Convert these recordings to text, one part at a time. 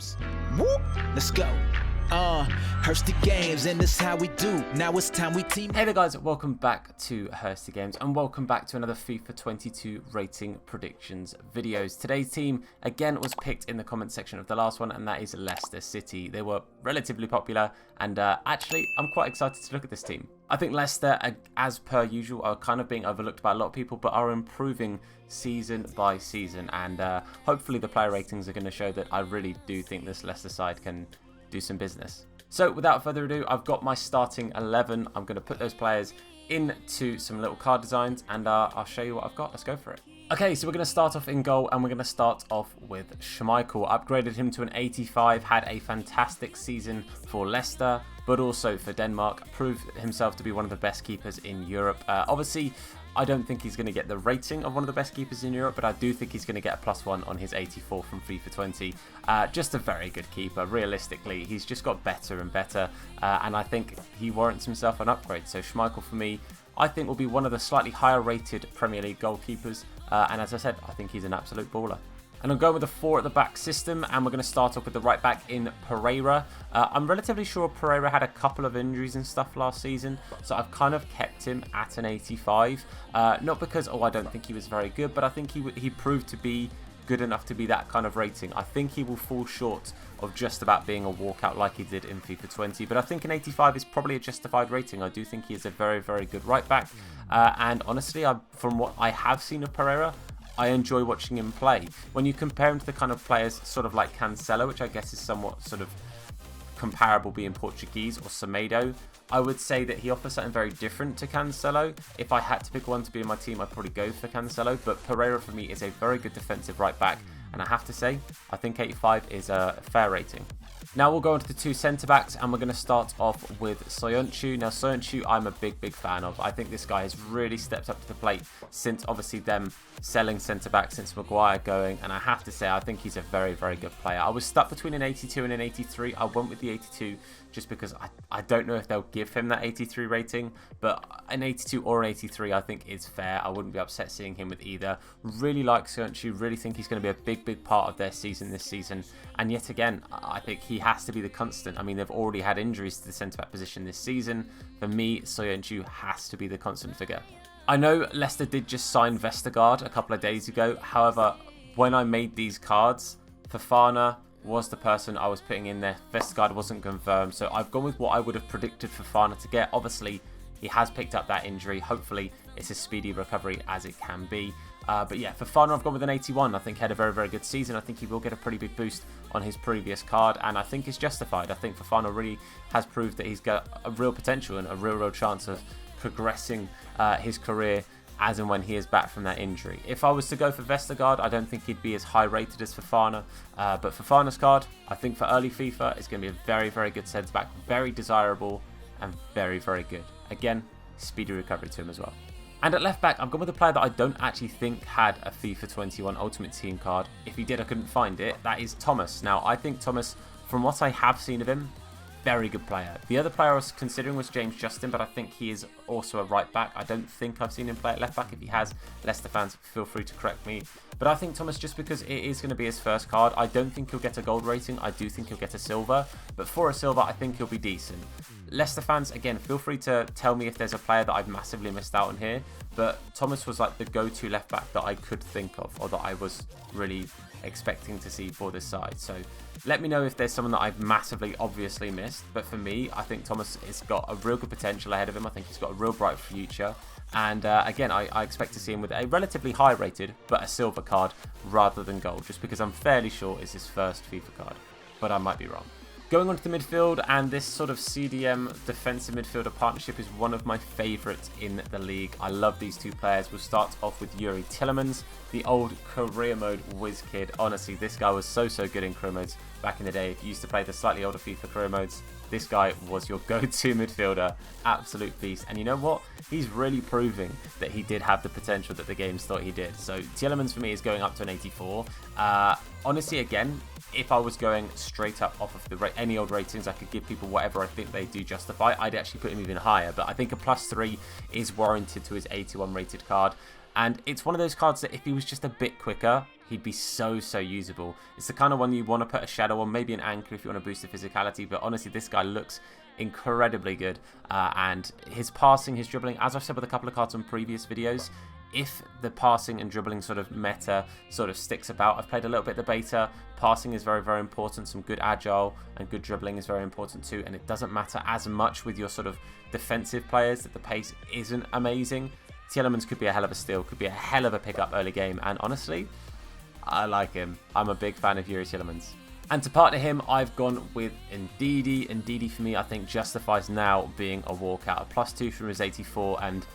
games. Whoop, let's go. Hursty Games, and this how we do. Now it's time we team. Hey there guys, welcome back to Hursty Games and welcome back to another FIFA 22 rating predictions videos. Today's team again was picked in the comment section of the last one, and that is Leicester City. They were relatively popular, and actually I'm quite excited to look at this team. I think Leicester, as per usual, are kind of being overlooked by a lot of people, but are improving season by season, and hopefully the player ratings are going to show that I really do think this Leicester side can do some business. So without further ado, I've got my starting 11. I'm going to put those players into some little card designs, and I'll show you what I've got. Let's go for it. Okay, so we're going to start off in goal, and we're going to start off with Schmeichel. Upgraded him to an 85, had a fantastic season for Leicester, but also for Denmark. Proved himself to be one of the best keepers in Europe. Obviously, I don't think he's going to get the rating of one of the best keepers in Europe, but I do think he's going to get a +1 on his 84 from FIFA 20. Just a very good keeper. Realistically, he's just got better and better, and I think he warrants himself an upgrade. So Schmeichel, for me, I think will be one of the slightly higher rated Premier League goalkeepers, and as I said, I think he's an absolute baller. And I'm going with a 4 at the back system, and we're going to start off with the right back in Pereira. I'm relatively sure Pereira had a couple of injuries and stuff last season, so I've kind of kept him at an 85. Not because, I don't think he was very good, but I think he proved to be good enough to be that kind of rating. I think he will fall short of just about being a walkout like he did in FIFA 20, but I think an 85 is probably a justified rating. I do think he is a very, very good right back, and honestly, from what I have seen of Pereira, I enjoy watching him play. When you compare him to the kind of players sort of like Cancelo, which I guess is somewhat sort of comparable being Portuguese, or Semedo, I would say that he offers something very different to Cancelo. If I had to pick one to be in my team, I'd probably go for Cancelo, but Pereira for me is a very good defensive right back, and I have to say, I think 85 is a fair rating. Now we'll go on to the 2 centre-backs, and we're going to start off with Soyuncu. Now Soyuncu, I'm a big fan of. I think this guy has really stepped up to the plate since obviously them selling centre-back, since Maguire going, and I have to say I think he's a very, very good player. I was stuck between an 82 and an 83. I went with the 82 just because I don't know if they'll give him that 83 rating, but an 82 or an 83 I think is fair. I wouldn't be upset seeing him with either. Really like Soyuncu, really think he's going to be a big part of their season this season, and yet again, I think he has to be the constant. I mean, they've already had injuries to the centre-back position this season. For me, Soyuncu has to be the constant figure. I know Leicester did just sign Vestergaard a couple of days ago. However, when I made these cards, Fofana was the person I was putting in there. Vestergaard wasn't confirmed, so I've gone with what I would have predicted Fofana to get. Obviously, he has picked up that injury. Hopefully, it's as speedy recovery as it can be. But yeah, Fofana, I've gone with an 81. I think he had a very, very good season. I think he will get a pretty big boost on his previous card, and I think it's justified. I think Fofana really has proved that he's got a real potential and a real chance of progressing his career as and when he is back from that injury. If I was to go for Vestergaard, I don't think he'd be as high rated as Fofana, but Fofana's card, I think for early FIFA, is going to be a very, very good centre-back, very desirable and very, very good. Again, speedy recovery to him as well. And at left back, I've gone with a player that I don't actually think had a FIFA 21 Ultimate Team card. If he did, I couldn't find it. That is Thomas. Now, I think Thomas, from what I have seen of him, very good player. The other player I was considering was James Justin, but I think he is also a right back. I don't think I've seen him play at left back. If he has, Leicester fans, feel free to correct me. But I think Thomas, just because it is going to be his first card, I don't think he'll get a gold rating. I do think he'll get a silver. But for a silver, I think he'll be decent. Leicester fans, again, feel free to tell me if there's a player that I've massively missed out on here. But Thomas was like the go-to left back that I could think of, or that I was really expecting to see for this side. So let me know if there's someone that I've massively obviously missed. But for me, I think Thomas has got a real good potential ahead of him. I think he's got a real bright future. And again, I expect to see him with a relatively high rated, but a silver card rather than gold, just because I'm fairly sure it's his first FIFA card. But I might be wrong. Going on to the midfield, and this sort of CDM defensive midfielder partnership is one of my favourites in the league. I love these two players. We'll start off with Tillerman, the old career mode whiz kid. Honestly, this guy was so good in career modes back in the day. If you used to play the slightly older FIFA career modes, this guy was your go-to midfielder. Absolute beast. And you know what? He's really proving that he did have the potential that the games thought he did. So Tillerman for me is going up to an 84. Honestly, again, if I was going straight up off of any old ratings, I could give people whatever I think they do justify. I'd actually put him even higher, but I think a +3 is warranted to his 81 rated card. And it's one of those cards that if he was just a bit quicker, he'd be so usable. It's the kind of one you want to put a shadow on, maybe an anchor if you want to boost the physicality, but honestly, this guy looks incredibly good, and his passing, his dribbling, as I've said with a couple of cards on previous videos, if the passing and dribbling sort of meta sort of sticks about, I've played a little bit the beta, passing is very important, some good agile and good dribbling is very important too, and it doesn't matter as much with your sort of defensive players that the pace isn't amazing. Tillerman could be a hell of a steal, could be a hell of a pickup early game, and honestly, I like him. I'm a big fan of Yuri Tillerman. And to partner him, I've gone with Ndidi. Ndidi for me, I think, justifies now being a walkout. A +2 from his 84, and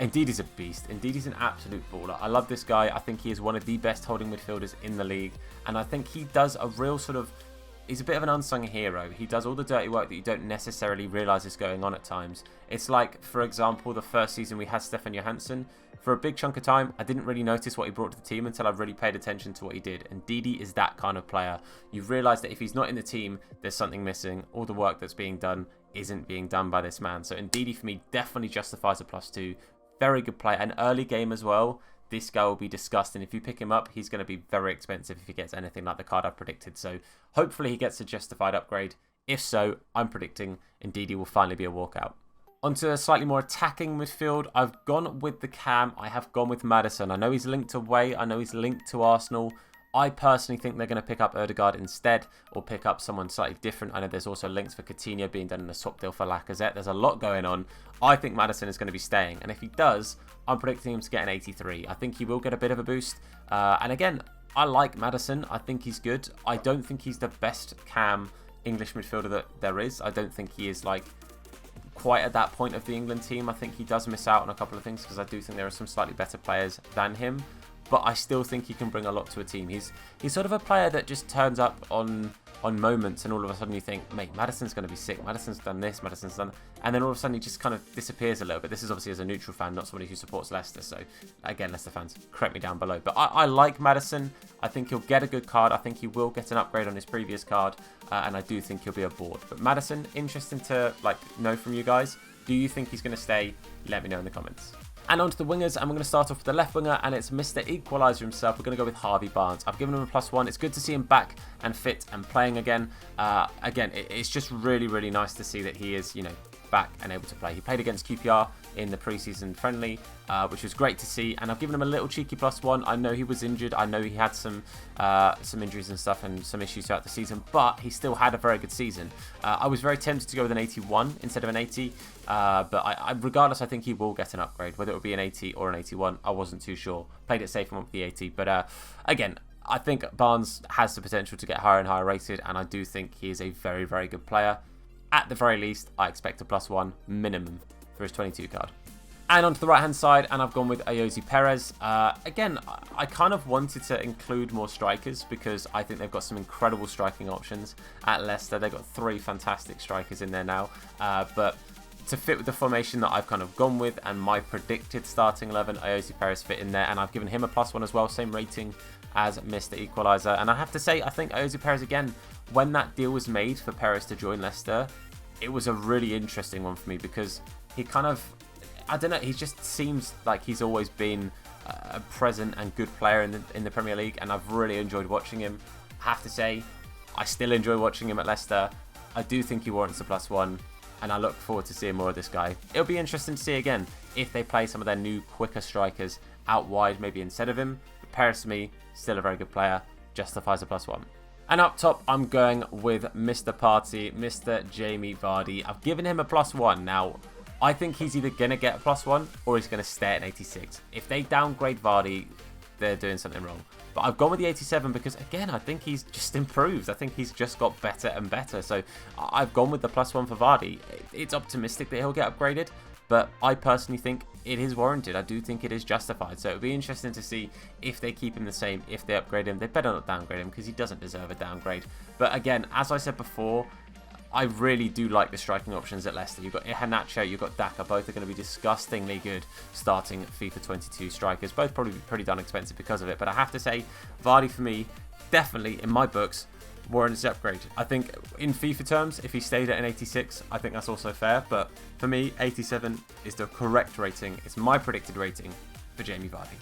Ndidi's a beast. Ndidi's an absolute baller. I love this guy. I think he is one of the best holding midfielders in the league, and I think he does a real sort of... He's a bit of an unsung hero. He does all the dirty work that you don't necessarily realise is going on at times. It's like, for example, the first season we had Stefan Johansson. For a big chunk of time, I didn't really notice what he brought to the team until I really paid attention to what he did. And Ndidi is that kind of player. You realise that if he's not in the team, there's something missing. All the work that's being done isn't being done by this man. So Ndidi, for me, definitely justifies a +2. Very good player. An early game as well. This guy will be disgusting. If you pick him up, he's going to be very expensive if he gets anything like the card I've predicted. So hopefully he gets a justified upgrade. If so, I'm predicting Ndidi will finally be a walkout. Onto a slightly more attacking midfield. I've gone with the cam. I have gone with Maddison. I know he's linked away. I know he's linked to Arsenal. I personally think they're going to pick up Odegaard instead, or pick up someone slightly different. I know there's also links for Coutinho being done in a swap deal for Lacazette. There's a lot going on. I think Maddison is going to be staying, and if he does, I'm predicting him to get an 83. I think he will get a bit of a boost. And again, I like Maddison. I think he's good. I don't think he's the best cam English midfielder that there is. I don't think he is like quite at that point of the England team. I think he does miss out on a couple of things because I do think there are some slightly better players than him. But I still think he can bring a lot to a team. He's sort of a player that just turns up on moments, and all of a sudden you think, mate, Maddison's going to be sick. Maddison's done this, Maddison's done... And then all of a sudden he just kind of disappears a little bit. This is obviously as a neutral fan, not somebody who supports Leicester. So, again, Leicester fans, correct me down below. But I like Maddison. I think he'll get a good card. I think he will get an upgrade on his previous card. And I do think he'll be aboard. But Maddison, interesting to know from you guys. Do you think he's going to stay? Let me know in the comments. And on to the wingers, and we're going to start off with the left winger, and it's Mr. Equaliser himself. We're going to go with Harvey Barnes. I've given him a +1. It's good to see him back and fit and playing again. It's just really nice to see that he is, back and able to play. He played against QPR in the preseason friendly, which was great to see, and I've given him a little cheeky +1. I know he was injured. I know he had some injuries and stuff and some issues throughout the season, but he still had a very good season. I was very tempted to go with an 81 instead of an 80, but regardless, I think he will get an upgrade, whether it would be an 80 or an 81. I wasn't too sure. Played it safe and went with the 80, but again, I think Barnes has the potential to get higher and higher rated, and I do think he is a very good player. At the very least, I expect a +1 minimum for his 22 card. And onto the right-hand side, and I've gone with Ayoze Perez. Again, I kind of wanted to include more strikers because I think they've got some incredible striking options at Leicester. They've got 3 fantastic strikers in there now. But to fit with the formation that I've kind of gone with and my predicted starting 11, Ayoze Perez fit in there, and I've given him a +1 as well, same rating as Mr. Equaliser. And I have to say, I think Ayoze Perez, again, when that deal was made for Perez to join Leicester, it was a really interesting one for me because he kind of, I don't know, he just seems like he's always been a present and good player in the Premier League, and I've really enjoyed watching him. I have to say, I still enjoy watching him at Leicester. I do think he warrants a +1, and I look forward to seeing more of this guy. It'll be interesting to see again if they play some of their new quicker strikers out wide maybe instead of him. But Perez, to me, still a very good player, justifies a +1. And up top, I'm going with Mr. Party, Mr. Jamie Vardy. I've given him a +1. Now, I think he's either going to get a +1 or he's going to stay at 86. If they downgrade Vardy, they're doing something wrong. But I've gone with the 87 because, again, I think he's just improved. I think he's just got better and better. So I've gone with the +1 for Vardy. It's optimistic that he'll get upgraded, but I personally think it is warranted. I do think it is justified. So it'll be interesting to see if they keep him the same, if they upgrade him. They better not downgrade him because he doesn't deserve a downgrade. But again, as I said before, I really do like the striking options at Leicester. You've got Iheanacho, you've got Daka. Both are going to be disgustingly good starting FIFA 22 strikers. Both probably pretty darn expensive because of it. But I have to say, Vardy for me, definitely in my books, warrants the upgrade. I think in FIFA terms, if he stayed at an 86, I think that's also fair. But for me, 87 is the correct rating. It's my predicted rating for Jamie Vardy.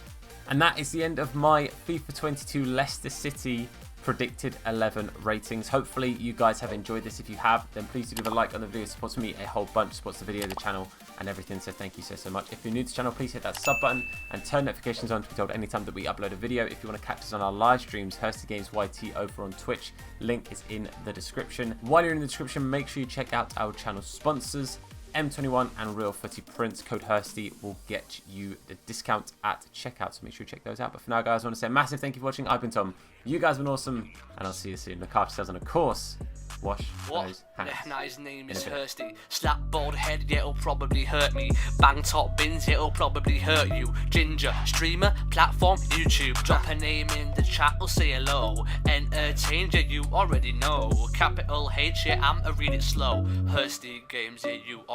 And that is the end of my FIFA 22 Leicester City predicted 11 ratings. Hopefully you guys have enjoyed this. If you have, then please do give a like on the video. It supports me a whole bunch, supports the video, the channel and everything, so thank you so much. If you're new to the channel, please hit that sub button and turn notifications on to be told anytime that we upload a video. If you want to catch us on our live streams, Hursty Games YT over on Twitch, link is in the description. While you're in the description, make sure you check out our channel sponsors, M21 and Real Footy Prints. Code Hursty will get you the discount at checkout, so make sure you check those out. But for now, guys, I want to say a massive thank you for watching. I've been Tom, you guys have been awesome, and I'll see you soon. Look after yourselves, and of course, wash those hands. Now his name is Hursty. Slap bald head, yeah, it'll probably hurt me. Bang top bins, it'll probably hurt you. Ginger, streamer, platform, YouTube. Drop a name in the chat, we'll say hello. Entertain, yeah, you already know. Capital H, yeah, I'm a read it slow. Hursty Games, yeah, you